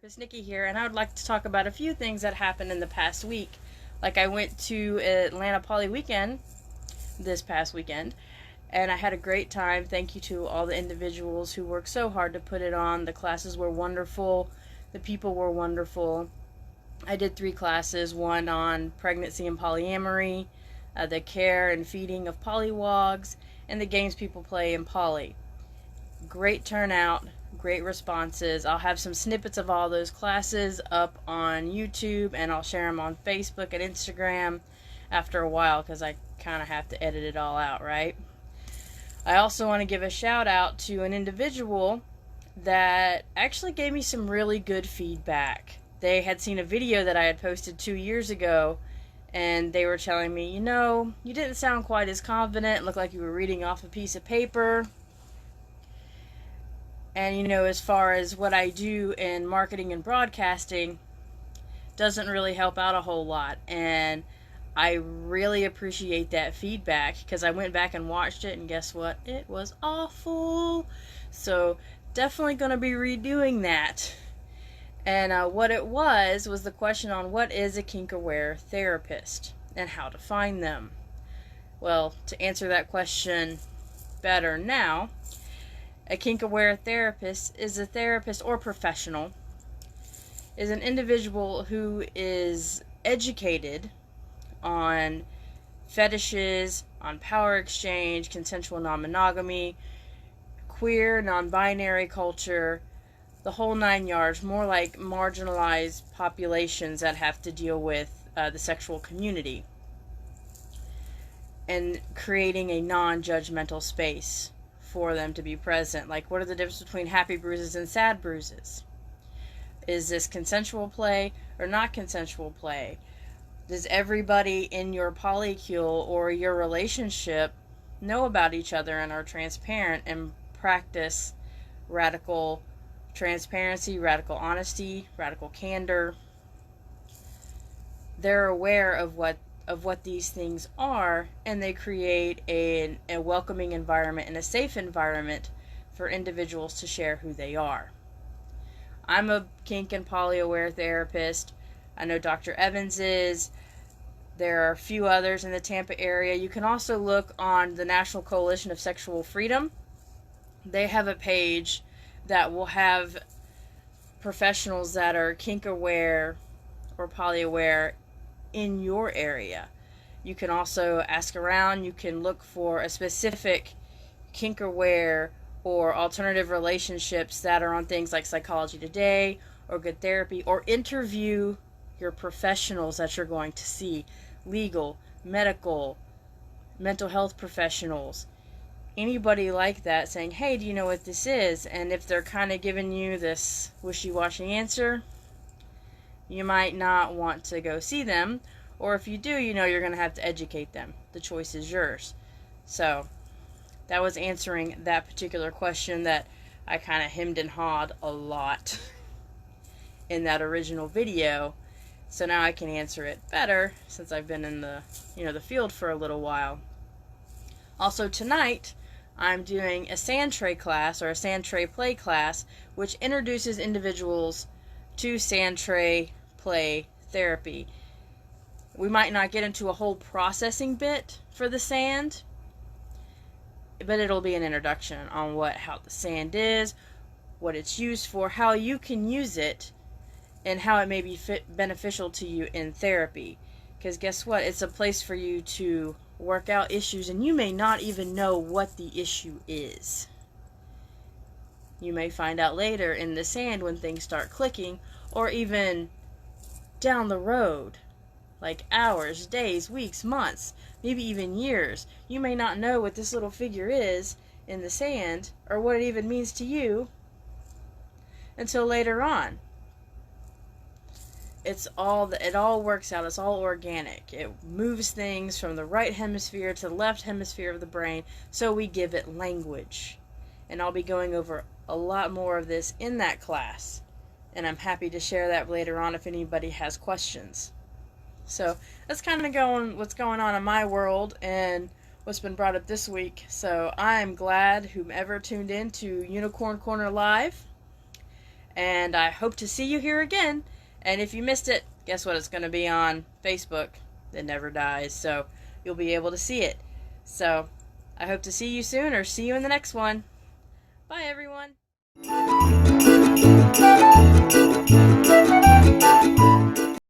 Therapist Nikki here, and I would like to talk about a few things that happened in the past week. Like, I went to Atlanta Poly Weekend this past weekend, and I had a great time. Thank you to all the individuals who worked so hard to put it on. The classes were wonderful, the people were wonderful. I did 3 classes, one on pregnancy and polyamory, the care and feeding of polywogs, and the games people play in poly. Great turnout, great responses. I'll have some snippets of all those classes up on YouTube, and I'll share them on Facebook and Instagram after a while because I kind of have to edit it all out, right? I also want to give a shout out to an individual that actually gave me some really good feedback. They had seen a video that I had posted 2 years ago, and they were telling me, you didn't sound quite as confident. It looked like you were reading off a piece of paper. And, as far as what I do in marketing and broadcasting, doesn't really help out a whole lot. And I really appreciate that feedback because I went back and watched it, and guess what? It was awful. So, definitely going to be redoing that. And what it was the question on what is a kink-aware therapist and how to find them. Well, to answer that question better now, a kink-aware therapist is a therapist or professional, is an individual who is educated on fetishes, on power exchange, consensual non-monogamy, queer, non-binary culture, the whole 9 yards, more like marginalized populations that have to deal with the sexual community, and creating a non-judgmental space for them to be present. Like, what are the differences between happy bruises and sad bruises? Is this consensual play or not consensual play? Does everybody in your polycule or your relationship know about each other and are transparent and practice radical transparency, radical honesty, radical candor? They're aware of what these things are, and they create a welcoming environment and a safe environment for individuals to share who they are. I'm a kink and poly-aware therapist. I know Dr. Evans is. There are a few others in the Tampa area. You can also look on the National Coalition of Sexual Freedom. They have a page that will have professionals that are kink-aware or poly-aware in your area. You can also ask around. You can look for a specific kink-aware or alternative relationships that are on things like Psychology Today or Good Therapy, or interview your professionals that you're going to see: legal, medical, mental health professionals, anybody like that, saying, hey, do you know what this is? And if they're kind of giving you this wishy-washy answer, you might not want to go see them, or if you do, you're going to have to educate them. The choice is yours. So that was answering that particular question that I kind of hemmed and hawed a lot in that original video. So now I can answer it better since I've been in the field for a little while. Also tonight, I'm doing a sand tray class, or a sand tray play class, which introduces individuals to sand tray play therapy. We might not get into a whole processing bit for the sand, but it'll be an introduction on how the sand is, what it's used for, how you can use it, and how it may be beneficial to you in therapy. Because guess what? It's a place for you to work out issues, and you may not even know what the issue is. You may find out later in the sand when things start clicking, or even down the road, like hours, days, weeks, months, maybe even years. You may not know what this little figure is in the sand, or what it even means to you, until later on. It all works out. It's all organic. It moves things from the right hemisphere to the left hemisphere of the brain, so we give it language. And I'll be going over a lot more of this in that class, and I'm happy to share that later on if anybody has questions. So that's kind of what's going on in my world and what's been brought up this week. So I'm glad whomever tuned in to Unicorn Corner Live, And I hope to see you here again. And if you missed it, guess what? It's going to be on Facebook. It never dies. So you'll be able to see it. So I hope to see you soon, or see you in the next one. Bye, everyone.